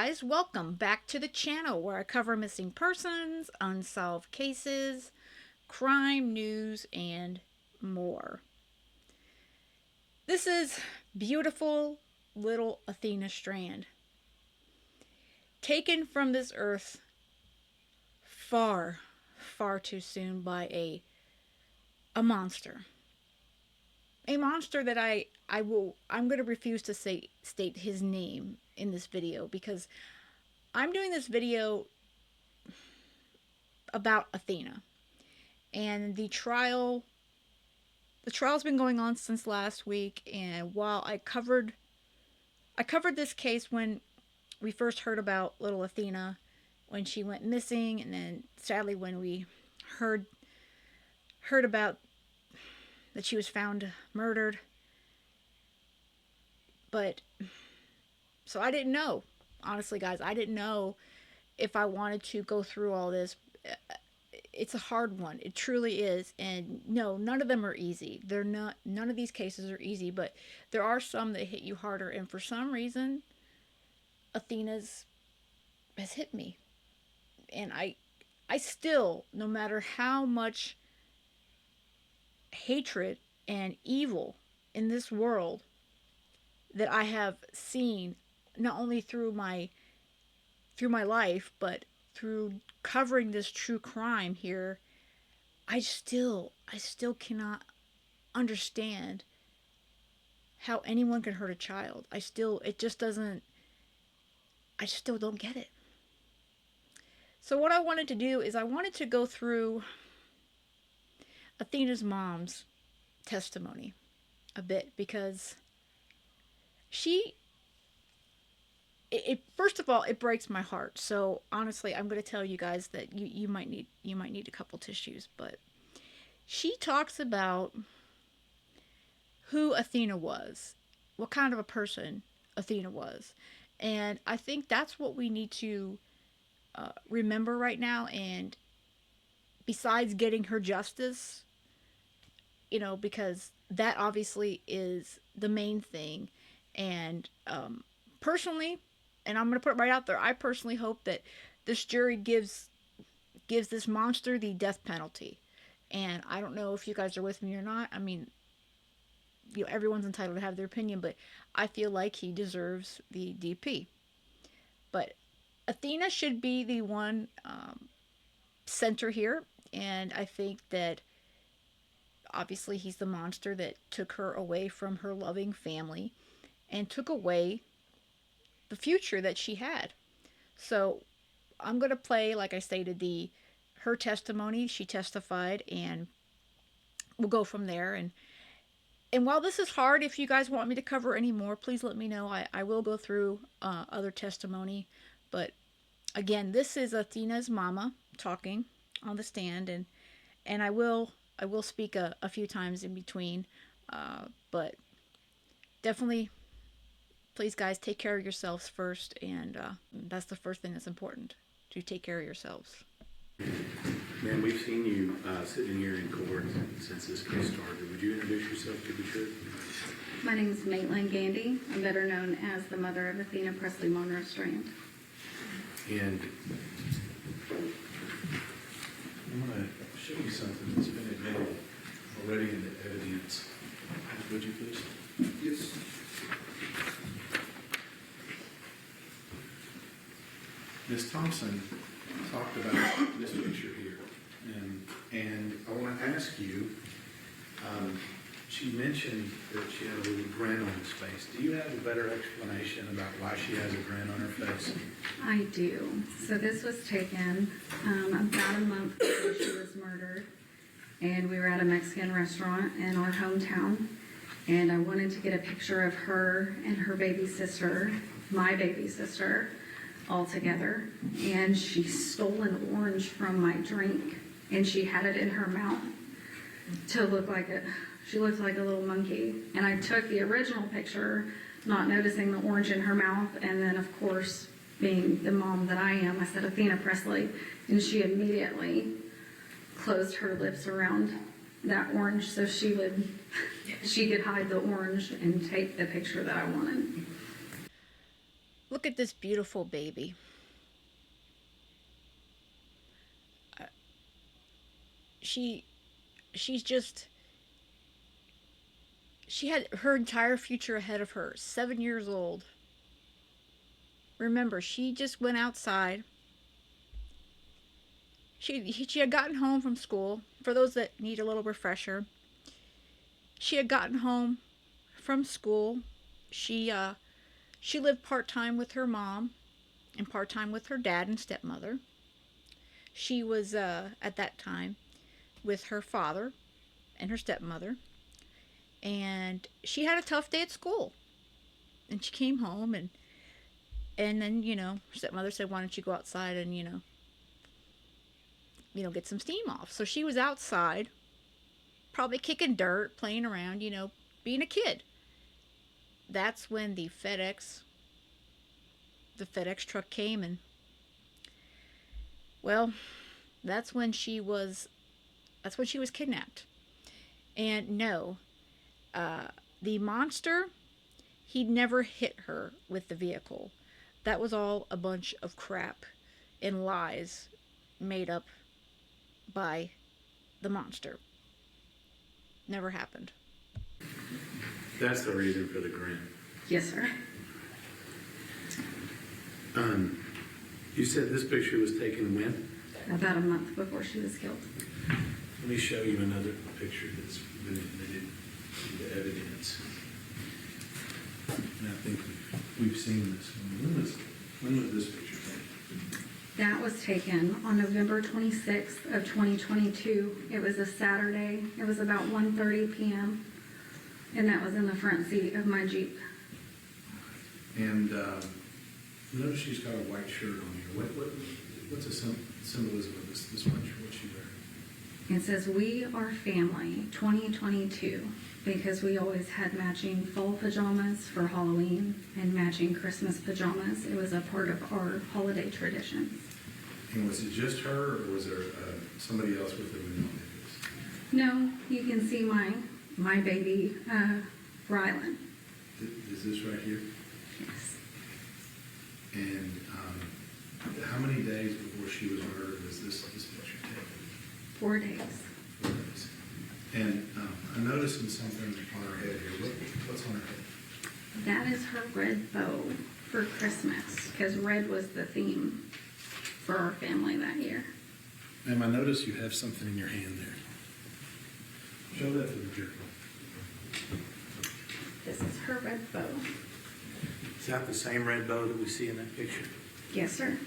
guys, welcome back to the channel where I cover missing persons, unsolved cases, crime news, and more. This is beautiful little Athena Strand, taken from this earth far, far too soon by a monster. A monster that I'm going to refuse to state his name in this video, because I'm doing this video about Athena and the trial. The trial's been going on since last week, and while I covered this case when we first heard about little Athena, when she went missing, and then sadly when we heard about that she was found murdered. But so I didn't know, honestly guys, I didn't know if I wanted to go through all this. It's a hard one, it truly is, and no, none of them are easy. They're not, none of these cases are easy, but there are some that hit you harder, and for some reason Athena's has hit me. And I still, no matter how much hatred and evil in this world that I have seen, not only through my life, but through covering this true crime here, I still cannot understand how anyone can hurt a child. I still don't get it. So what I wanted to do is I wanted to go through Athena's mom's testimony a bit, because first of all, it breaks my heart. So honestly, I'm going to tell you guys that you might need a couple tissues. But she talks about who Athena was, what kind of a person Athena was, and I think that's what we need to remember right now. And besides getting her justice, because that obviously is the main thing. And personally, and I'm going to put it right out there, I personally hope that this jury gives this monster the death penalty. And I don't know if you guys are with me or not. I mean, everyone's entitled to have their opinion, but I feel like he deserves the DP. But Athena should be the one center here, and I think that obviously he's the monster that took her away from her loving family and took away the future that she had. So I'm going to play, like I stated, her testimony. She testified, and we'll go from there. And while this is hard, if you guys want me to cover any more, please let me know. I will go through other testimony. But again, this is Athena's mama talking on the stand, and I will speak a few times in between, but definitely, please guys, take care of yourselves first, and that's the first thing that's important, to take care of yourselves. Ma'am, we've seen you sitting here in court since this case started. Would you introduce yourself to be sure? My name is Maitlyn Gandy. I'm better known as the mother of Athena Presley Monroe Strand. And I'm going to show you something that's been admitted already in the evidence. Would you please? yes. Ms. Thompson talked about this picture here, and I want to ask you, she mentioned that she had a little grin on her face. Do you have a better explanation about why she has a grin on her face? I do. So this was taken about a month before she was murdered, and we were at a Mexican restaurant in our hometown, and I wanted to get a picture of her and her baby sister, my baby sister, all together. And she stole an orange from my drink, and she had it in her mouth to look like it. She looked like a little monkey. And I took the original picture, not noticing the orange in her mouth, and then of course, being the mom that I am, I said Athena Presley, and she immediately closed her lips around that orange so she could hide the orange and take the picture that I wanted. Look at this beautiful baby. She she's just she had her entire future ahead of her. 7 years old. Remember, she just went outside. She had gotten home from school. For those that need a little refresher, she had gotten home from school. She lived part time with her mom and part time with her dad and stepmother. She was at that time with her father and her stepmother, and she had a tough day at school. And she came home, and then her stepmother said, "Why don't you go outside and get some steam off?" So she was outside, probably kicking dirt, playing around, being a kid. That's when the FedEx truck came, and well, that's when she was kidnapped. And no, the monster, he never hit her with the vehicle. That was all a bunch of crap and lies made up by the monster. Never happened. That's the reason for the grin. Yes, sir. You said this picture was taken when? About a month before she was killed. Let me show you another picture that's been admitted into evidence. And I think we've seen this. When was this picture taken? That was taken on November 26th of 2022. It was a Saturday. It was about 1:30 p.m. And that was in the front seat of my Jeep. And notice she's got a white shirt on here. What's the symbolism of this white shirt? What's she wearing? It says, "We are family 2022," because we always had matching fall pajamas for Halloween and matching Christmas pajamas. It was a part of our holiday traditions. And was it just her, or was there somebody else with her when you did this? No, you can see my baby, Rylan. Is this right here? Yes. And how many days before she was murdered was this picture taken? 4 days. 4 days. And I'm noticing something on her head here. What's on her head? That is her red bow for Christmas, because red was the theme for our family that year. Ma'am, I notice you have something in your hand there. Show that to the jury. This is her red bow. Is that the same red bow that we see in that picture? Yes, sir.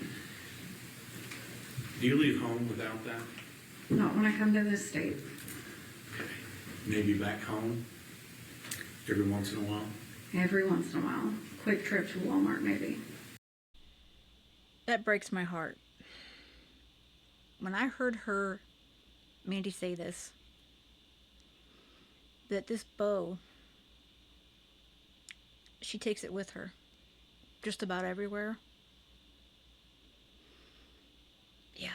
Do you leave home without that? Not when I come to this state. Okay. Maybe back home every once in a while? Every once in a while. Quick trip to Walmart, maybe. That breaks my heart. When I heard Mandy say this, that this bow, she takes it with her just about everywhere. Yeah,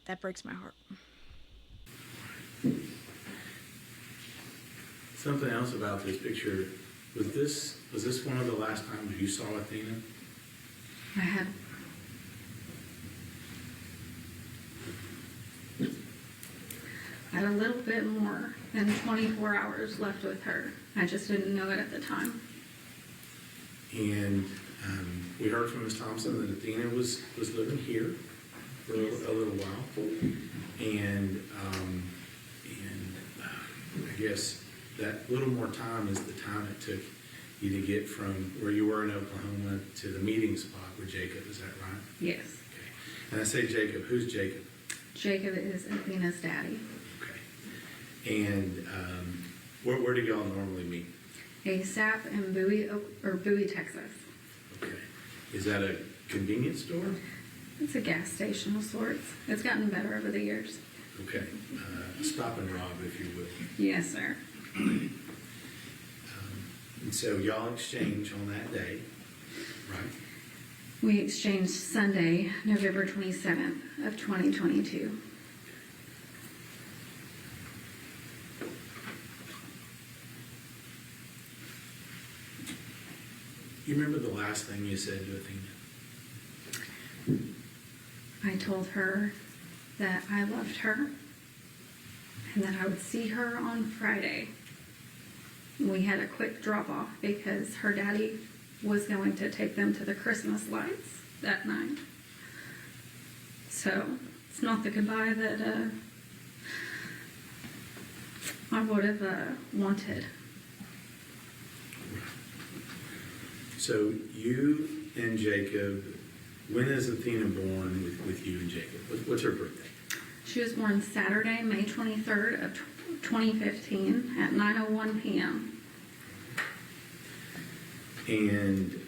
that breaks my heart. Something else about this picture, was this one of the last times you saw Athena? I had a little bit more than 24 hours left with her. I just didn't know it at the time. And we heard from Ms. Thompson that Athena was living here for a little while. And I guess that little more time is the time it took you to get from where you were in Oklahoma to the meeting spot with Jacob. Is that right? Yes. Okay. And I say Jacob. Who's Jacob? Jacob is Athena's daddy. Okay. And where do y'all normally meet? ASAP in Bowie, Texas. Okay. Is that a convenience store? It's a gas station of sorts. It's gotten better over the years. Okay. Stop and rob, if you will. Yes, sir. And so y'all exchange on that day, right? We exchanged Sunday, November 27th of 2022. you remember the last thing you said to Athena? I told her that I loved her and that I would see her on Friday. We had a quick drop off because her daddy was going to take them to the Christmas lights that night. So it's not the goodbye that I would have wanted. So you and Jacob, when is Athena born with you and Jacob? What's her birthday? She was born Saturday, May 23rd of 2015 at 9:01 p.m. And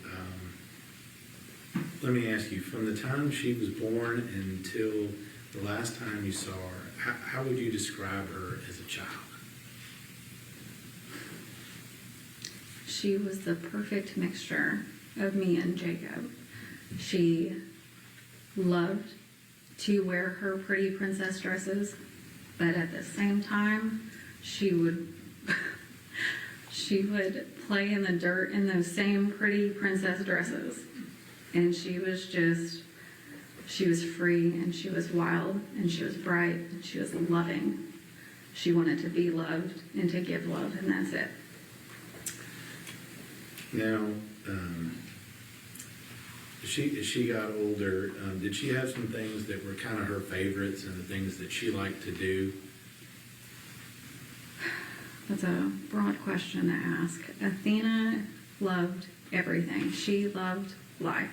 let me ask you, from the time she was born until the last time you saw her, how would you describe her as a child? She was the perfect mixture of me and Jacob. She loved to wear her pretty princess dresses, but at the same time, she would play in the dirt in those same pretty princess dresses. And she was free, and she was wild, and she was bright, and she was loving. She wanted to be loved and to give love, and that's it. Now, as she got older, did she have some things that were kind of her favorites and the things that she liked to do? That's a broad question to ask. Athena loved everything. She loved life.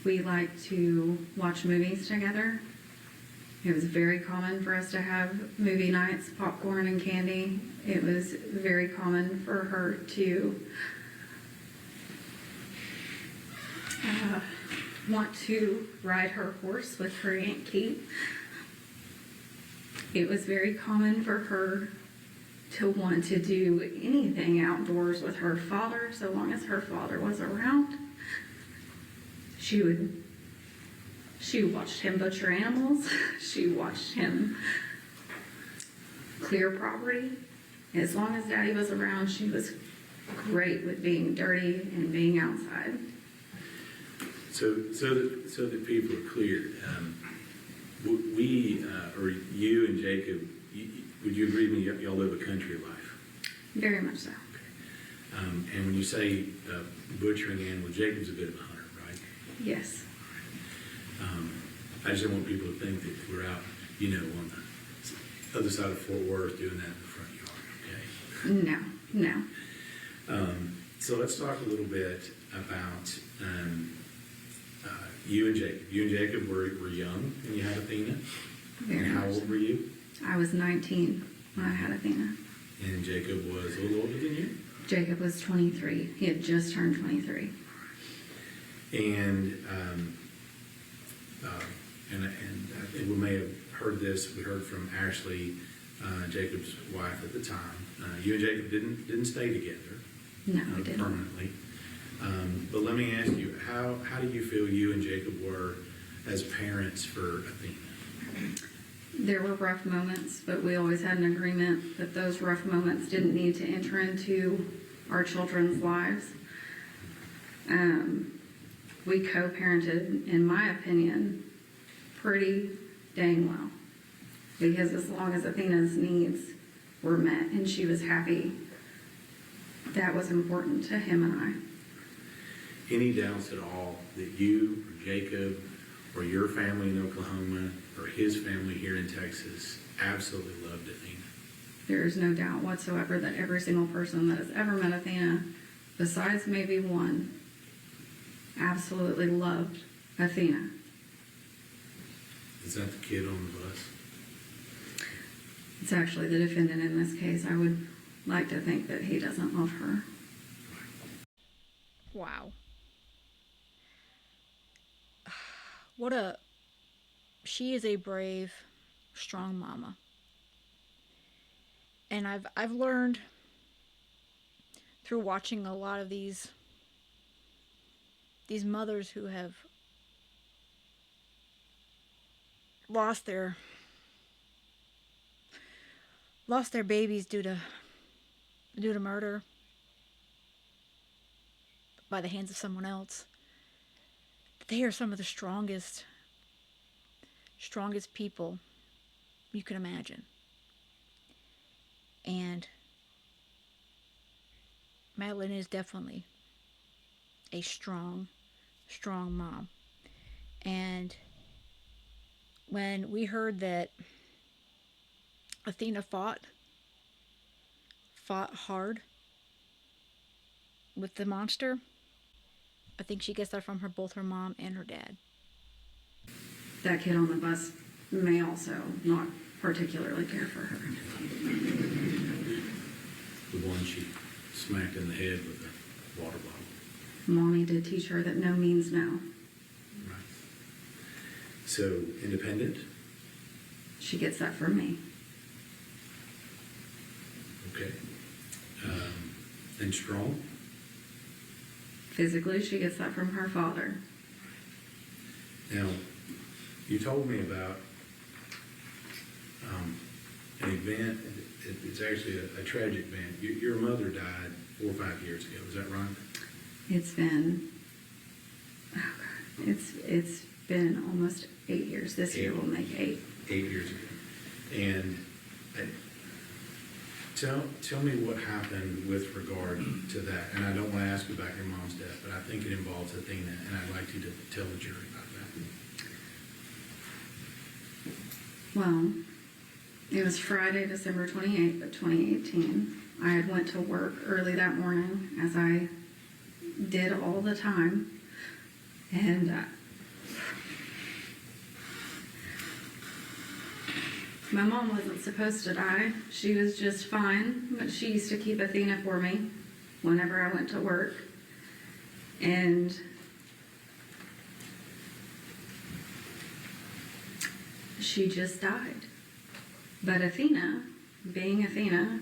We liked to watch movies together. It was very common for us to have movie nights, popcorn and candy. It was very common for her to want to ride her horse with her Aunt Kate. It was very common for her to want to do anything outdoors with her father, so long as her father was around. She watched him butcher animals. She watched him clear property. As long as Daddy was around, she was great with being dirty and being outside. So that people are clear, or you and Jacob, would you agree with me, y'all live a country life? Very much so. Okay. And when you say butchering animals, Jacob's a bit of a hunter, right? Yes. I just don't want people to think that we're out, on the other side of Fort Worth doing that in the front yard, okay? No. So let's talk a little bit about you and Jacob. You and Jacob were young when you had Athena. Very And how much old so. were you? I was 19 when I had Athena. And Jacob was a little older than you? Jacob was 23. He had just turned 23. And we may have heard this. We heard from Ashley, Jacob's wife at the time. You and Jacob didn't stay together No, we didn't. permanently. But let me ask you, how do you feel you and Jacob were as parents for Athena? There were rough moments, but we always had an agreement that those rough moments didn't need to enter into our children's lives. We co-parented, in my opinion, pretty dang well. Because as long as Athena's needs were met and she was happy, that was important to him and I. Any doubts at all that you or Jacob or your family in Oklahoma or his family here in Texas absolutely loved Athena? There is no doubt whatsoever that every single person that has ever met Athena, besides maybe one, absolutely loved Athena. Is that the kid on the bus? It's actually the defendant in this case. I would like to think that he doesn't love her. Wow. She is a brave, strong mama. And I've learned through watching a lot of these mothers who have lost their babies due to murder. by the hands of someone else. They are some of the strongest people you can imagine. And Maitlyn is definitely a strong mom. And when we heard that Athena fought hard with the monster, I think she gets that from both her mom and her dad. That kid on the bus may also not particularly care for her. The one she smacked in the head with a water bottle. Mommy did teach her that no means no. Right. So, independent? She gets that from me. Okay. And strong? Physically, she gets that from her father. Now, you told me about an event. It's actually a tragic event. Your mother died 4 or 5 years ago. Is that right? It's been, oh God, it's been almost 8 years. This year will make 8. 8 years ago. And tell me what happened with regard to that. And I don't want to ask you about your mom's death, but I think it involves Athena, and I'd like you to tell the jury about that. Well, it was Friday, December 28th of 2018. I had went to work early that morning, as I did all the time. And my mom wasn't supposed to die. She was just fine, but she used to keep Athena for me whenever I went to work. And she just died. But Athena, being Athena,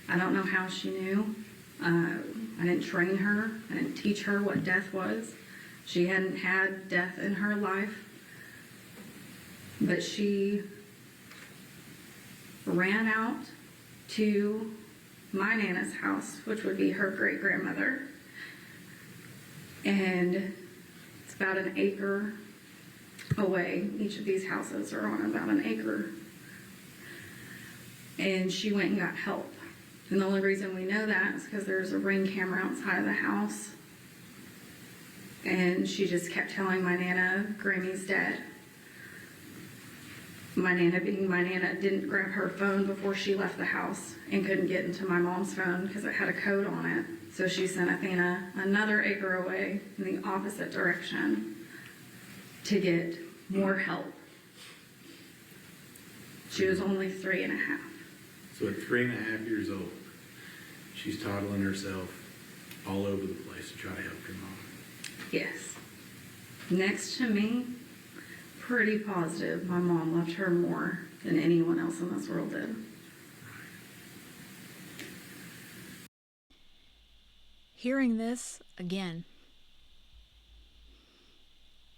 I don't know how she knew. I didn't train her. I didn't teach her what death was. She hadn't had death in her life. But she ran out to my Nana's house, which would be her great-grandmother. And it's about an acre away. Each of these houses are on about an acre. And she went and got help. And the only reason we know that is because there's a Ring camera outside of the house. And she just kept telling my Nana, Grammy's dead. My Nana, being my Nana, didn't grab her phone before she left the house and couldn't get into my mom's phone because it had a code on it. So she sent Athena another acre away in the opposite direction to get more help. She was only 3.5. So at 3.5 years old, she's toddling herself all over the place to try to help your mom. Yes. Next to me, pretty positive my mom loved her more than anyone else in this world did. Hearing this again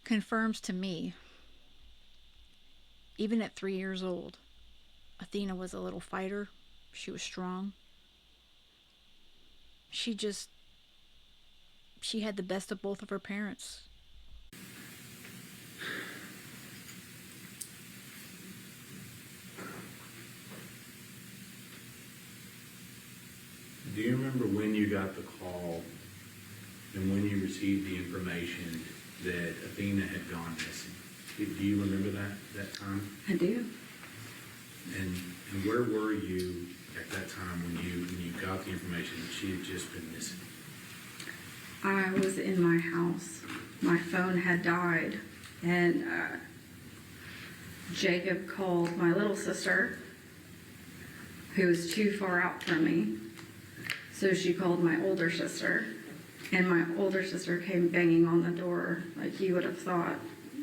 confirms to me, even at 3 years old, Athena was a little fighter. She was strong. She had the best of both of her parents. Do you remember when you got the call and when you received the information that Athena had gone missing? Do you remember that time? I do. And where were you at that time when you got the information that she had just been missing? I was in my house. My phone had died, and Jacob called my little sister, who was too far out from me. So she called my older sister, and my older sister came banging on the door like you would have thought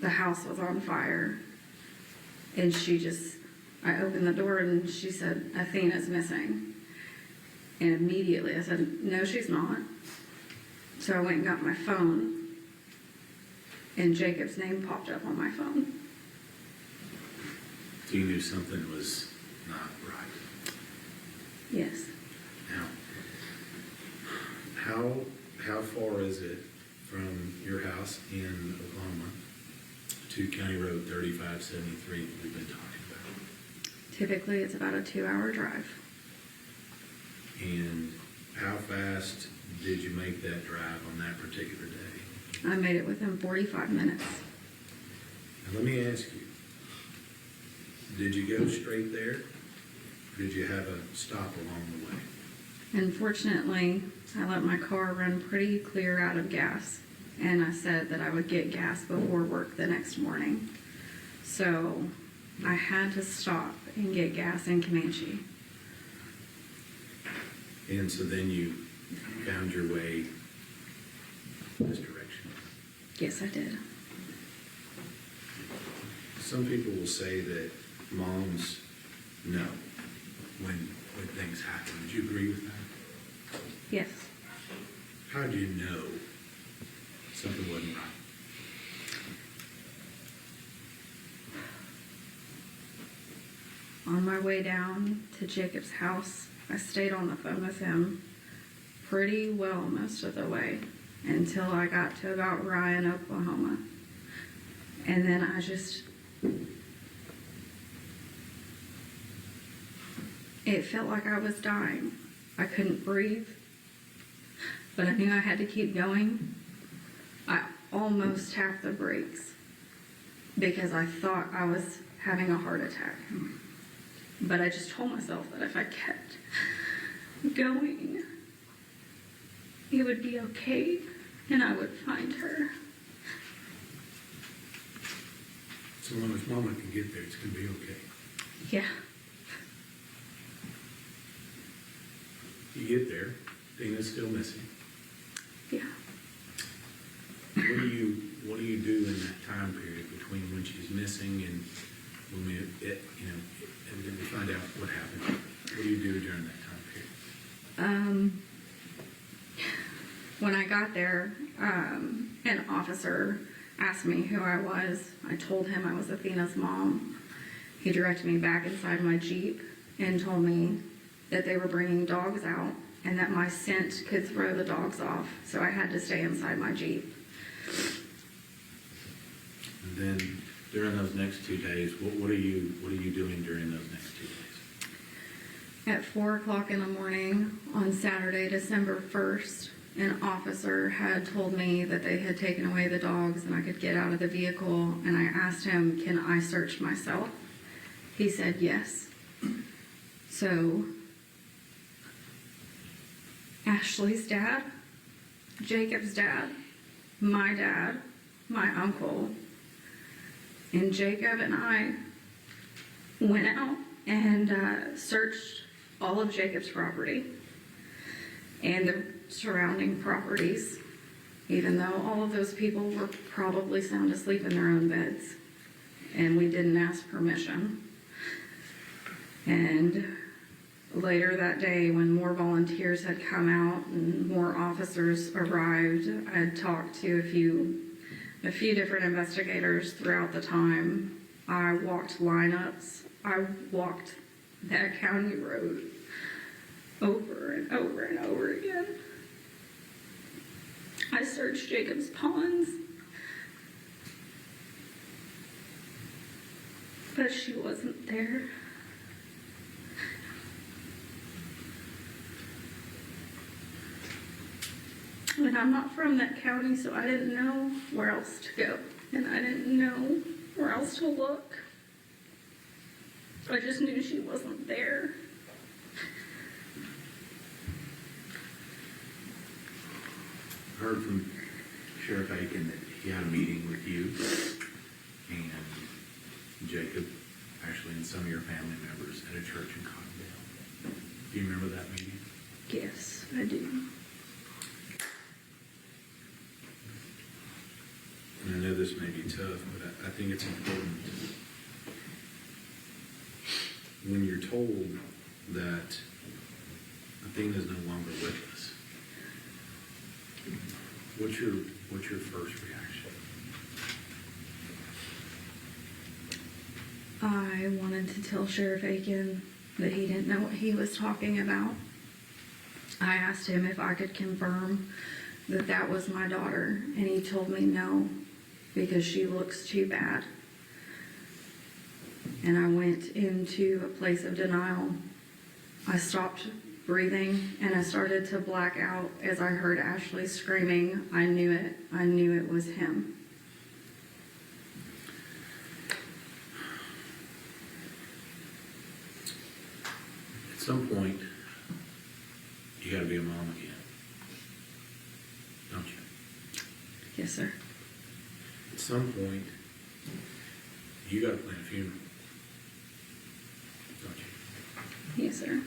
the house was on fire. And I opened the door and she said, Athena's missing. And immediately I said, no, she's not. So I went and got my phone, and Jacob's name popped up on my phone. So you knew something was not right. Yes. Now, how far is it from your house in Oklahoma to County Road 3573 that we've been talking about? Typically, it's about a 2-hour drive. And how fast did you make that drive on that particular day? I made it within 45 minutes. Now, let me ask you, did you go straight there? Or did you have a stop along the way? Unfortunately, I let my car run pretty clear out of gas, and I said that I would get gas before work the next morning. So I had to stop and get gas in Comanche. And so then you found your way this direction. Yes, I did. Some people will say that moms know when things happen. Would you agree with that? Yes. How do you know something wasn't right? On my way down to Jacob's house, I stayed on the phone with him pretty well most of the way until I got to about Ryan, Oklahoma. And then I just, it felt like I was dying. I couldn't breathe, but I knew I had to keep going. I almost tapped the brakes because I thought I was having a heart attack. But I just told myself that if I kept going, it would be okay and I would find her. So long as mama can get there, it's going to be okay. Yeah. You get there, Dina's still missing. Yeah. What do you do in that time period between when she's missing and when and then we find out what happened? What do you do during that time period? When I got there, an officer asked me who I was. I told him I was Athena's mom. He directed me back inside my Jeep and told me that they were bringing dogs out and that my scent could throw the dogs off, so I had to stay inside my Jeep. And then during those next 2 days, what are you doing during those next 2 days? At 4 o'clock in the morning on Saturday, December 1st, an officer had told me that they had taken away the dogs and I could get out of the vehicle, and I asked him, can I search myself? He said yes. So Ashley's dad, Jacob's dad, my uncle, and Jacob and I went out and searched all of Jacob's property and the surrounding properties, even though all of those people were probably sound asleep in their own beds, and we didn't ask permission. And later that day, when more volunteers had come out and more officers arrived, I had talked to a few different investigators throughout the time. I walked lineups. I walked that county road over and over and over again. I searched Jacob's ponds, but she wasn't there. And I'm not from that county, so I didn't know where else to go. And I didn't know where else to look. I just knew she wasn't there. I heard from Sheriff Aiken that he had a meeting with you and Jacob, actually, and some of your family members at a church in Cottondale. Do you remember that meeting? Yes, I do. And I know this may be tough, but I think it's important. When you're told that Athena's no longer with us, what's your first reaction? I wanted to tell Sheriff Aiken that he didn't know what he was talking about. I asked him if I could confirm that that was my daughter, and he told me no, because she looks too bad. And I went into a place of denial. I stopped breathing, and I started to black out as I heard Ashley screaming. I knew it. I knew it was him. At some point, you gotta be a mom again. Don't you? Yes, sir. At some point, you gotta plan a funeral. Don't you? Yes, sir.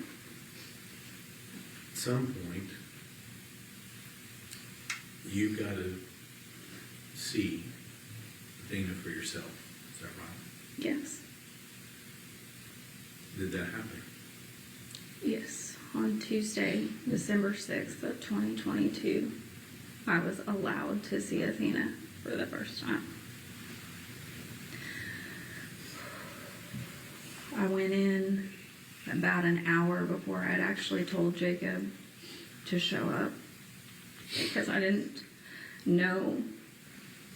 At some point, you gotta see Athena for yourself. Is that right? Yes. Did that happen? Yes. On Tuesday, December 6th of 2022, I was allowed to see Athena for the first time. I went in about an hour before I'd actually told Jacob to show up, because I didn't know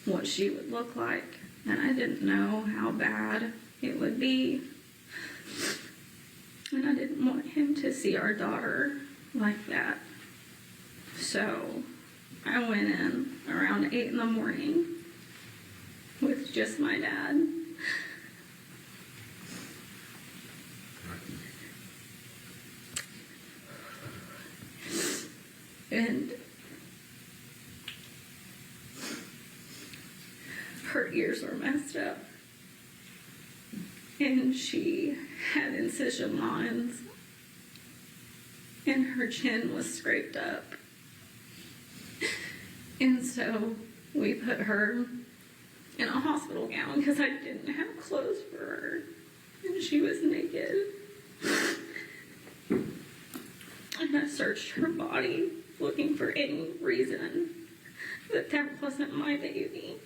what she would look like, and I didn't know how bad it would be. And I didn't want him to see our daughter like that. So I went in around 8 in the morning with just my dad. And her ears were messed up. And she had incision lines. And her chin was scraped up. And so we put her in a hospital gown because I didn't have clothes for her. And she was naked. And I searched her body looking for any reason that that wasn't my baby.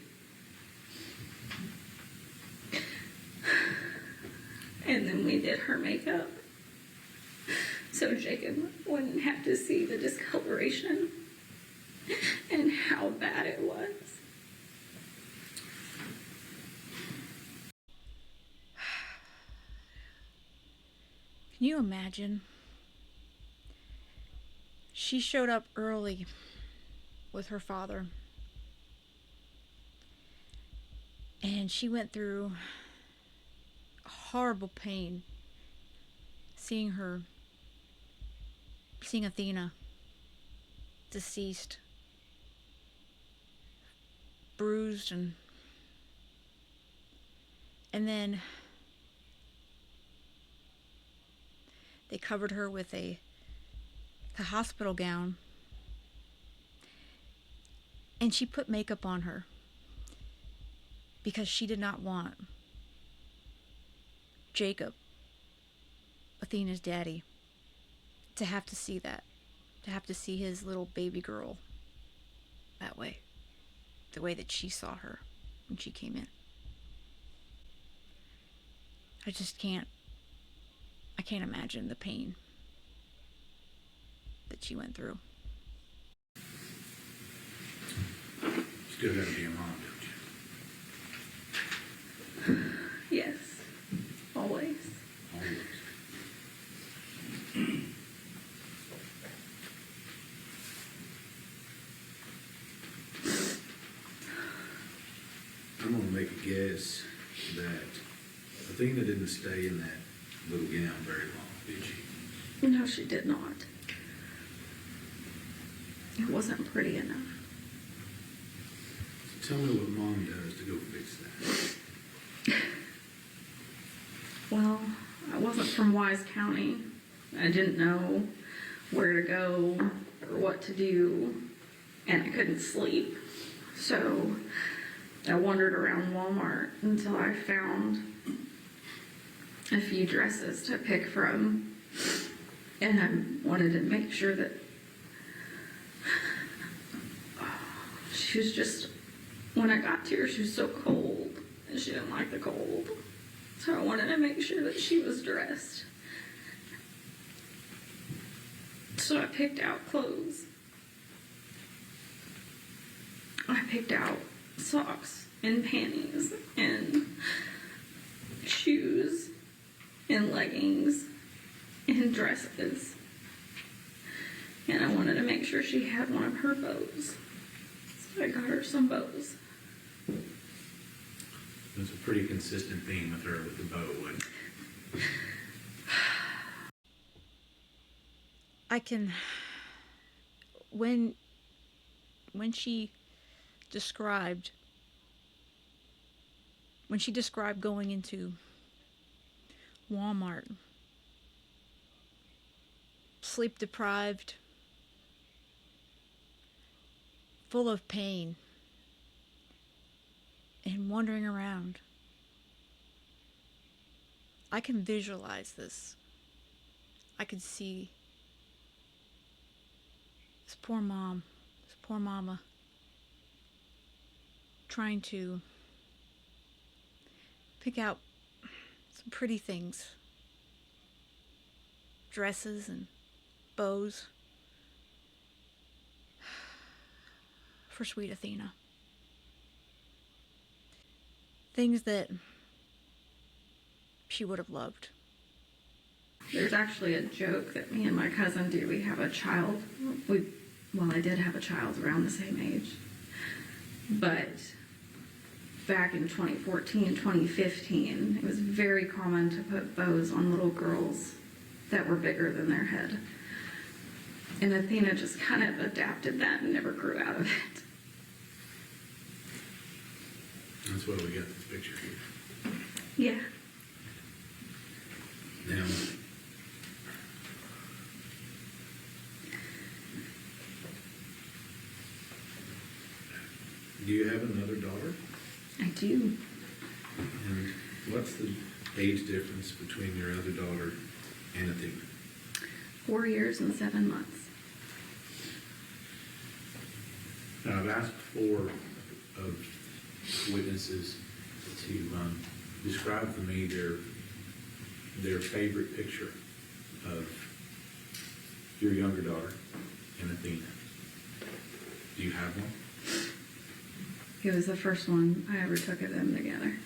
And then we did her makeup so Jacob wouldn't have to see the discoloration and how bad it was. Can you imagine? She showed up early with her father, and she went through horrible pain seeing Athena deceased, bruised, and then they covered her with the hospital gown, and she put makeup on her because she did not want Jacob, Athena's daddy, to have to see that, to have to see his little baby girl that way, the way that she saw her when she came in. I can't imagine the pain that she went through. Still gotta be a mom, don't you? Yes, always. Always. I'm gonna make a guess that Athena didn't stay in that little gown very long, did she? No, she did not. It wasn't pretty enough. Tell me what mom does to go fix that. Well, I wasn't from Wise County. I didn't know where to go or what to do, and I couldn't sleep. So I wandered around Walmart until I found a few dresses to pick from, and I wanted to make sure that she was just, when I got to her, she was so cold, and she didn't like the cold. So I wanted to make sure that she was dressed. So I picked out clothes. I picked out socks and panties and shoes and leggings and dresses. And I wanted to make sure she had one of her bows. So I got her some bows. There's a pretty consistent theme with her with the bow, wasn't it? I can, when she described going into Walmart, sleep deprived, full of pain, and wandering around, I can visualize this. I could see this poor mom, this poor mama, trying to pick out some pretty things, dresses and bows, for sweet Athena. Things that she would have loved. There's actually a joke that me and my cousin do. We have a child. I did have a child around the same age. But back in 2014, 2015, it was very common to put bows on little girls that were bigger than their head. And Athena just kind of adapted that and never grew out of it. That's why we got this picture here. Yeah. Now, do you have another daughter? I do. And what's the age difference between your other daughter and Athena? 4 years and 7 months. Now, I've asked 4 of witnesses to describe for me their favorite picture of your younger daughter and Athena. Do you have one? It was the first one I ever took of them together.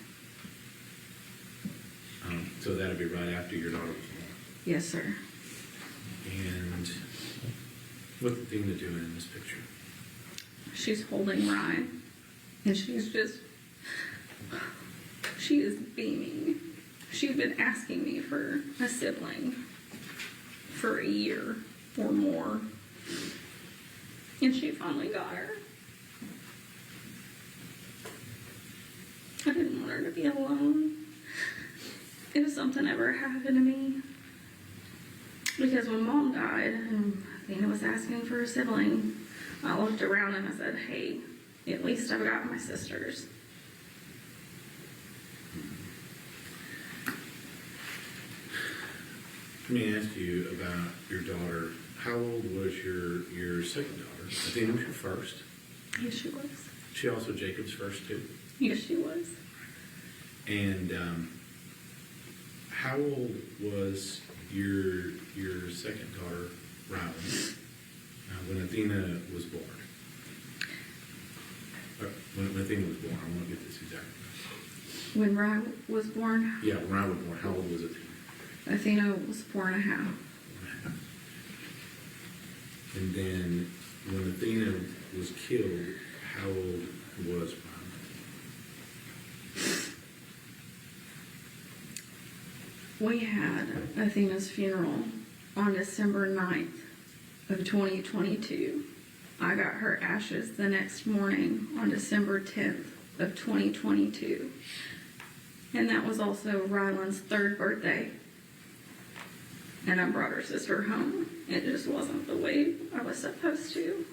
So that'll be right after your daughter was born. Yes, sir. And what's Athena doing in this picture? She's holding Rye, and she is beaming. She's been asking me for a sibling for a year or more, and she finally got her. I didn't want her to be alone if something ever happened to me. Because when Mom died and Athena was asking for a sibling, I looked around and I said, hey, at least I've got my sisters. Let me ask you about your daughter. How old was your second daughter? Athena was your first. Yes, she was. She also Jacob's first too. Yes, she was. And how old was your second daughter, Riley, when Athena was born? When Athena was born, I want to get this exact. When Rye was born, Yeah, when Riley was born, how old was Athena? Athena was 4.5. And then when Athena was killed, how old was Riley? We had Athena's funeral on December 9th of 2022. I got her ashes the next morning on December 10th of 2022. And that was also Ryland's 3rd birthday. And I brought her sister home. It just wasn't the way I was supposed to.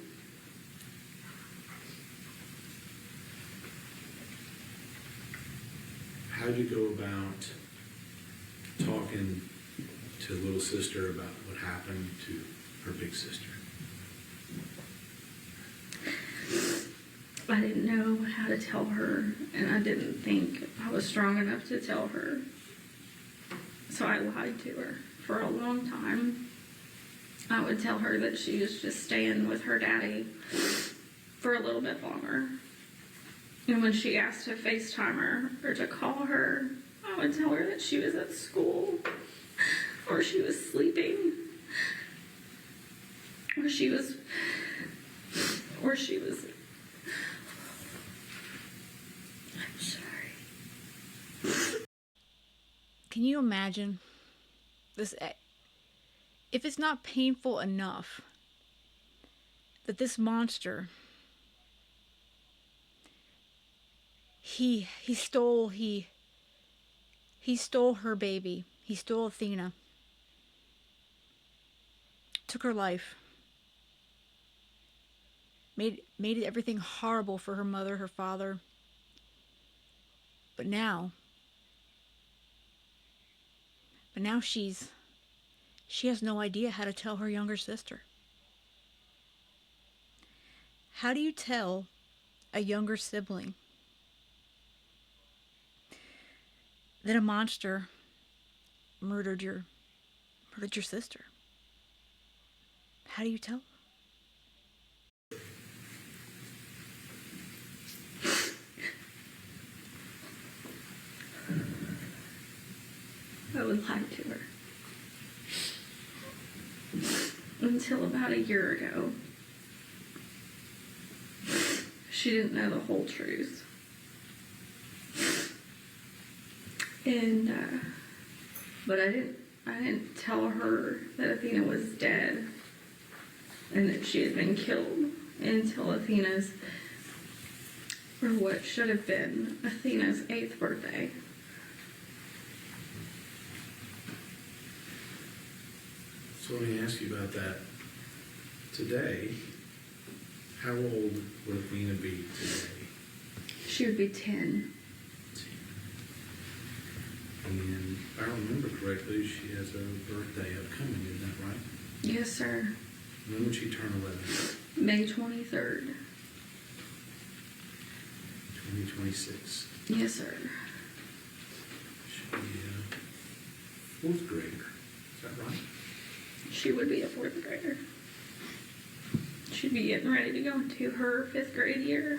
How'd you go about talking to little sister about what happened to her big sister? I didn't know how to tell her, and I didn't think I was strong enough to tell her. So I lied to her for a long time. I would tell her that she was just staying with her daddy for a little bit longer. And when she asked to FaceTime her or to call her, I would tell her that she was at school, or she was sleeping, or she was. I'm sorry. Can you imagine this? If it's not painful enough that this monster, he stole her baby. He stole Athena. Took her life. Made everything horrible for her mother, her father. But now she has no idea how to tell her younger sister. How do you tell a younger sibling that a monster murdered your sister? How do you tell? I would lie to her. Until about a year ago, she didn't know the whole truth. And, but I didn't tell her that Athena was dead and that she had been killed until Athena's, or what should have been Athena's 8th birthday. So let me ask you about that. Today, how old would Athena be today? She would be 10. And if I remember correctly, she has a birthday upcoming, isn't that right? Yes, sir. When would she turn 11? May 23rd. 2026. Yes, sir. She'll be a 4th grader. Is that right? She would be a 4th grader. She'd be getting ready to go into her 5th grade year.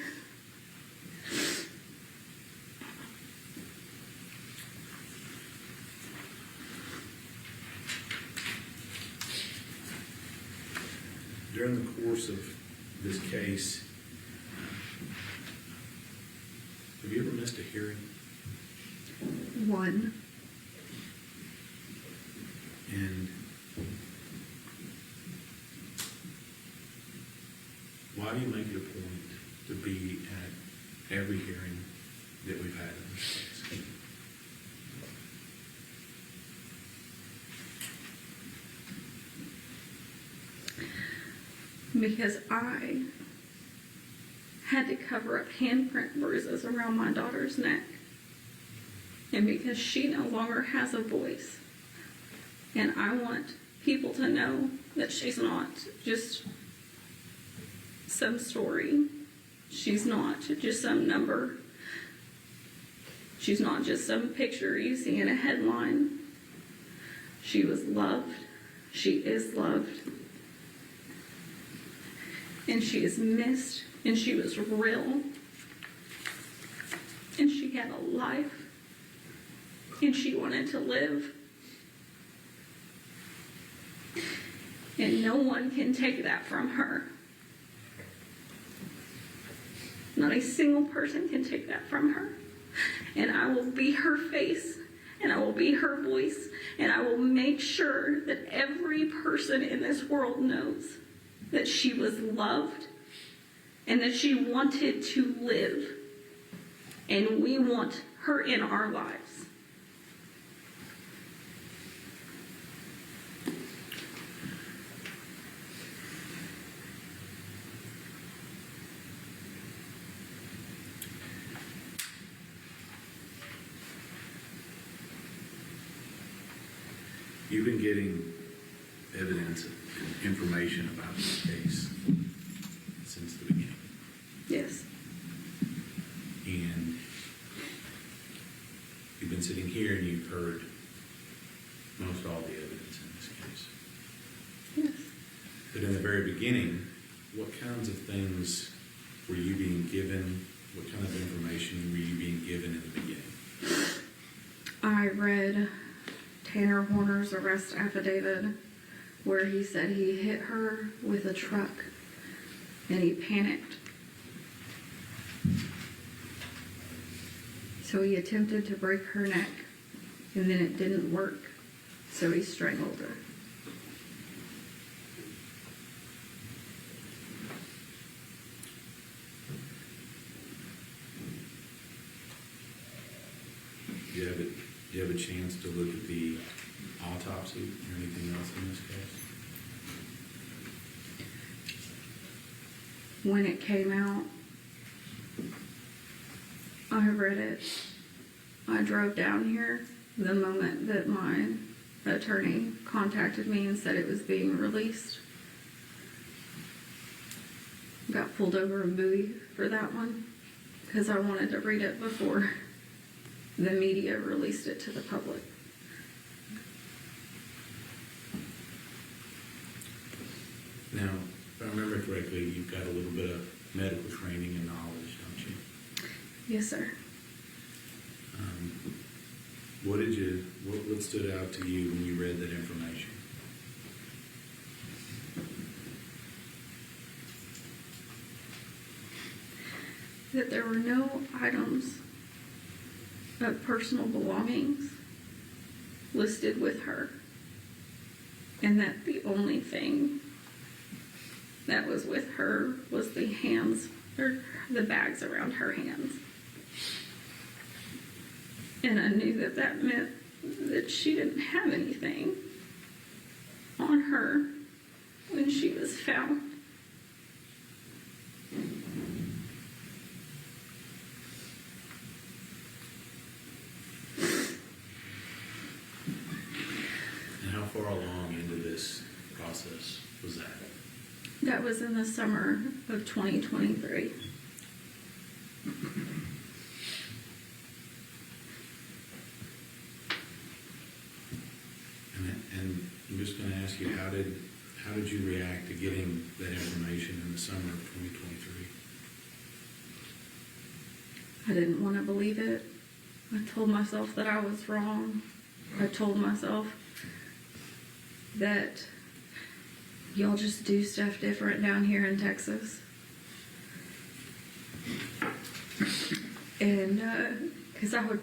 During the course of this case, have you ever missed a hearing? One. And why do you make it a point to be at every hearing that we've had in this case? Because I had to cover up handprint bruises around my daughter's neck. And because she no longer has a voice. And I want people to know that she's not just some story. She's not just some number. She's not just some picture you see in a headline. She was loved. She is loved. And she is missed. And she was real. And she had a life. And she wanted to live. And no one can take that from her. Not a single person can take that from her. And I will be her face, and I will be her voice, and I will make sure that every person in this world knows that she was loved and that she wanted to live. And we want her in our lives. You've been getting evidence, information about this case since the beginning. Yes. And you've been sitting here and you've heard most all the evidence in this case. Yes. But in the very beginning, what kinds of things were you being given? What kind of information were you being given in the beginning? I read Tanner Horner's arrest affidavit where he said he hit her with a truck and he panicked. So he attempted to break her neck and then it didn't work. So he strangled her. Do you have a chance to look at the autopsy or anything else in this case? When it came out, I read it. I drove down here the moment that my attorney contacted me and said it was being released. Got pulled over in Bowie for that one because I wanted to read it before the media released it to the public. Now, if I remember correctly, you've got a little bit of medical training and knowledge, don't you? Yes, sir. What stood out to you when you read that information? That there were no items of personal belongings listed with her, and that the only thing that was with her was the hands, or the bags around her hands. And I knew that that meant that she didn't have anything on her when she was found. And how far along into this process was that? That was in the summer of 2023. And I'm just going to ask you, how did you react to getting that information in the summer of 2023? I didn't want to believe it. I told myself that I was wrong. I told myself that y'all just do stuff different down here in Texas. And because I'd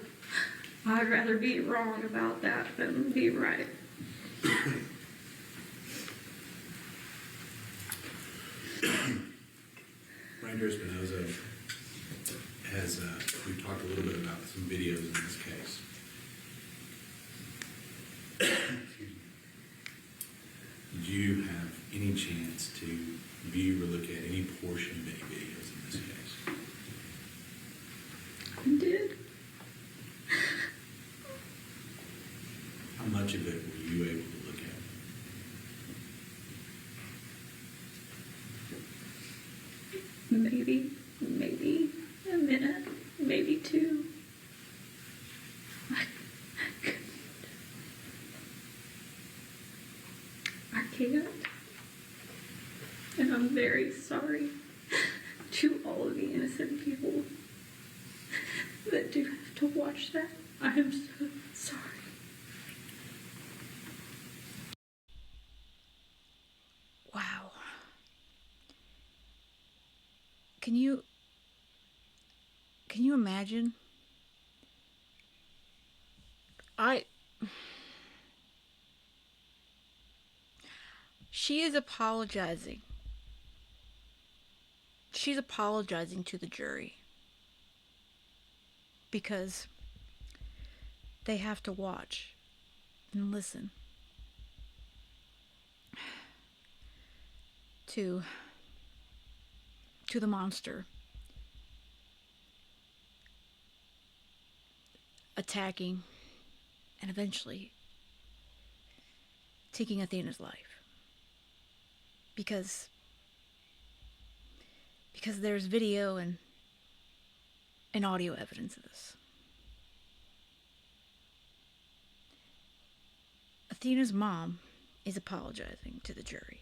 rather be wrong about that than be right. Ranger Espinoza has, we've talked a little bit about some videos in this case. Excuse me. Did you have any chance to view or look at any portion of any videos in this case? I did. How much of it were you able to look at? Maybe a minute, maybe two. I can't. And I'm very sorry to all of the innocent people that do have to watch that. I am so sorry. Wow. Can you imagine? She is apologizing. She's apologizing to the jury because they have to watch and listen to the monster attacking and eventually taking Athena's life. Because there's video and audio evidence of this. Athena's mom is apologizing to the jury.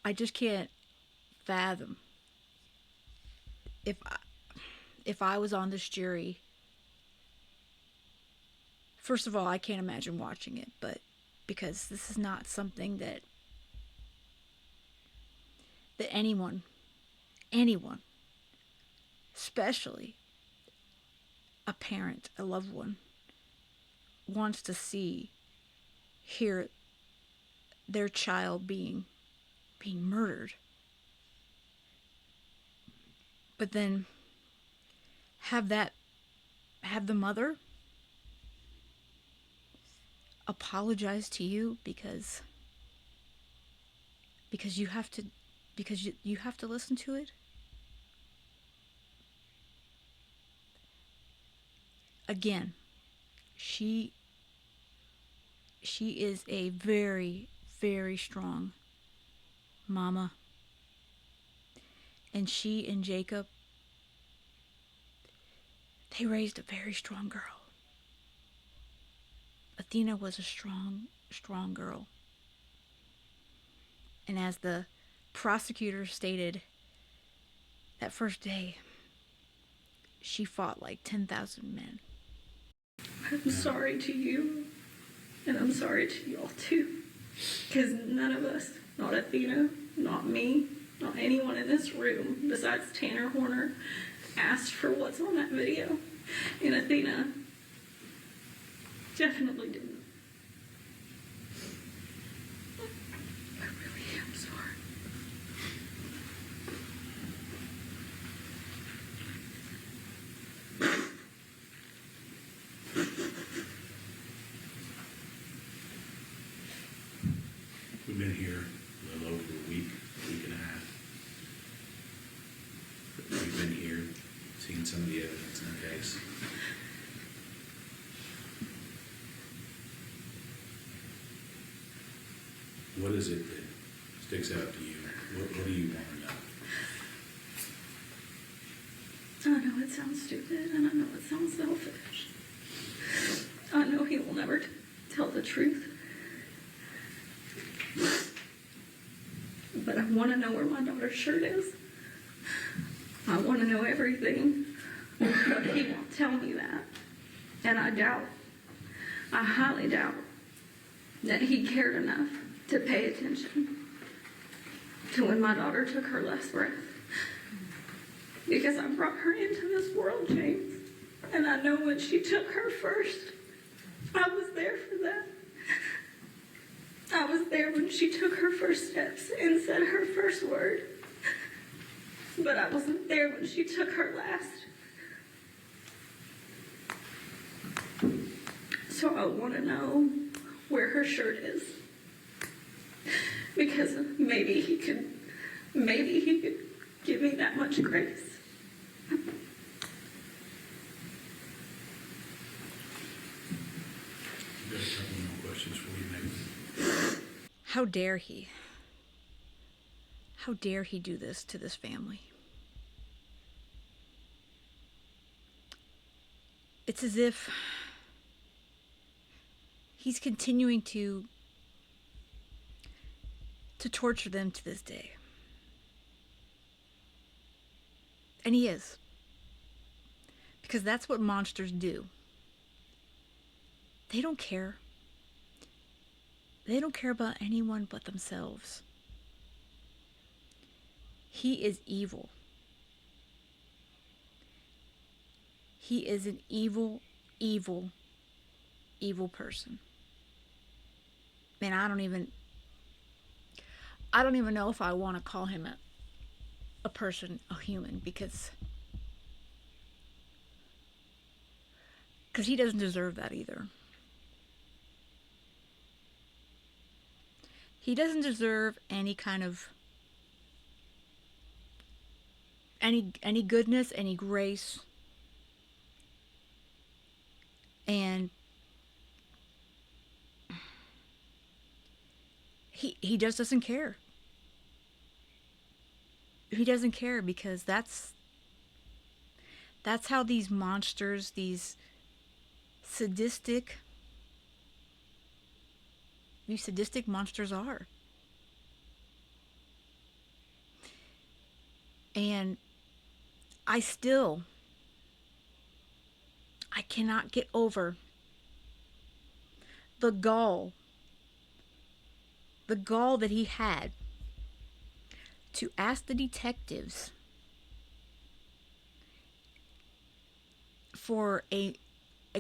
I just can't fathom if if I was on this jury. First of all, I can't imagine watching it, but because this is not something that anyone, especially a parent, a loved one, wants to see, hear their child being murdered. But then have the mother apologize to you because you have to you have to listen to it. Again, she is a very, very strong mama, and she and Jacob, they raised a very strong girl. Athena was a strong girl. And as the prosecutor stated that first day, she fought like 10,000 men. I'm sorry to you, and I'm sorry to y'all too. Because none of us, not Athena, not me, not anyone in this room besides Tanner Horner, asked for what's on that video. And Athena definitely didn't. I really am sorry. We've been here a little over a week and a half. We've been here, seen some of the evidence in the case. What is it that sticks out to you? What do you want to know? I know it sounds stupid, and I know it sounds selfish. I know he will never tell the truth. But I want to know where my daughter's shirt is. I want to know everything, but he won't tell me that. And I highly doubt that he cared enough to pay attention to when my daughter took her last breath. Because I brought her into this world, James. And I know when she took her first, I was there for that. I was there when she took her first steps and said her first word. But I wasn't there when she took her last. So I want to know where her shirt is. Because maybe he could give me that much grace. I've got a couple more questions for you, Maitlyn. How dare he? How dare he do this to this family? It's as if he's continuing to torture them to this day. And he is. Because that's what monsters do. They don't care. They don't care about anyone but themselves. He is evil. He is an evil, evil, evil person. And I don't even know if I want to call him a person, a human, because he doesn't deserve that either. He doesn't deserve any kind of any goodness, any grace. And he just doesn't care. He doesn't care because that's how these monsters, these sadistic monsters are. And I cannot get over the gall that he had to ask the detectives for a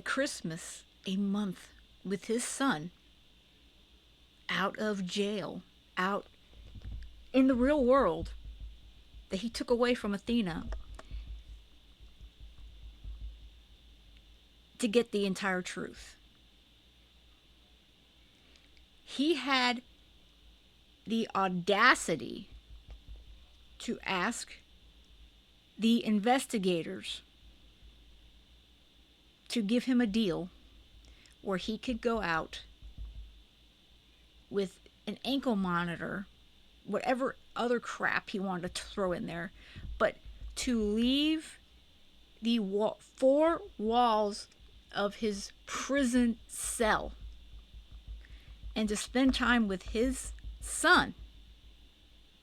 Christmas, a month with his son out of jail, out in the real world, that he took away from Athena, to get the entire truth. He had the audacity to ask the investigators to give him a deal where he could go out with an ankle monitor, whatever other crap he wanted to throw in there, but to leave the four walls of his prison cell and to spend time with his son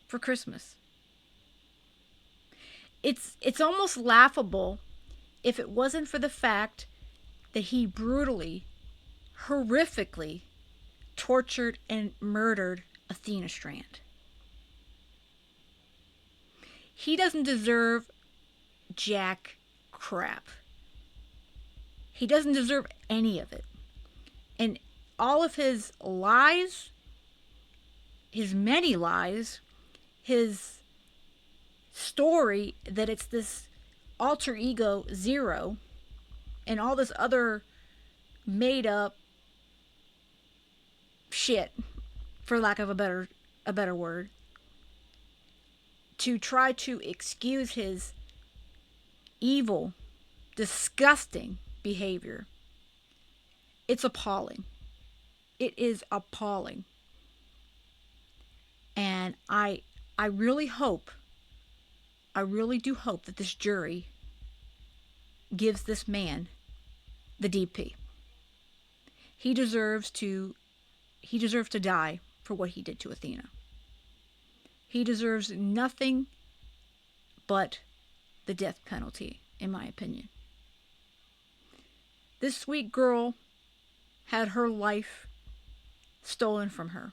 for Christmas. It's almost laughable if it wasn't for the fact that he brutally, horrifically tortured and murdered Athena Strand. He doesn't deserve jack crap. He doesn't deserve any of it. And all of his lies, his many lies, his story that it's this alter ego Zero, and all this other made up shit, for lack of a better word, to try to excuse his evil, disgusting behavior. It's appalling. It is appalling. And I really do hope that this jury gives this man the DP. He deserves to die for what he did to Athena. He deserves nothing but the death penalty, in my opinion. This sweet girl had her life stolen from her.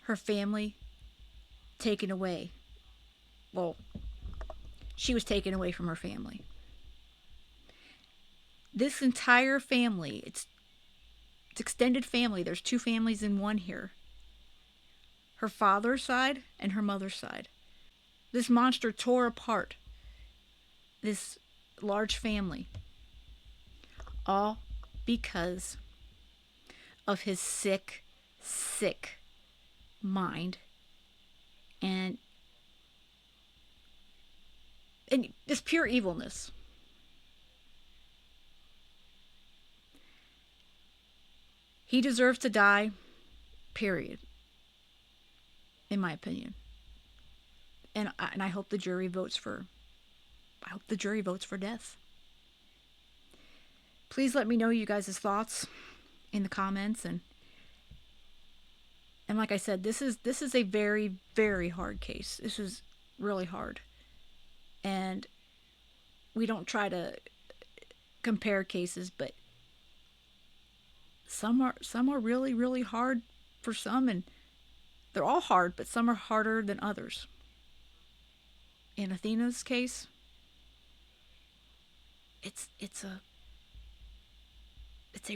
Her family taken away. Well, she was taken away from her family. This entire family, it's extended family. There's two families in one here. Her father's side and her mother's side. This monster tore apart this large family. All because of his sick mind and this pure evilness. He deserves to die, period, in my opinion. And I hope the jury votes for death. Please let me know you guys' thoughts in the comments, and like I said, this is a very, very hard case. This is really hard. And we don't try to compare cases, but some are really, really hard for some, and they're all hard, but some are harder than others. In Athena's case, it's a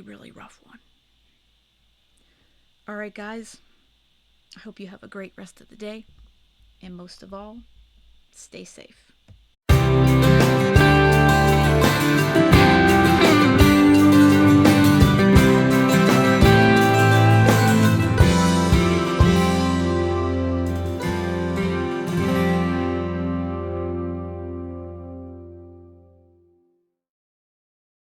really rough one. All right, guys. I hope you have a great rest of the day, and most of all, stay safe.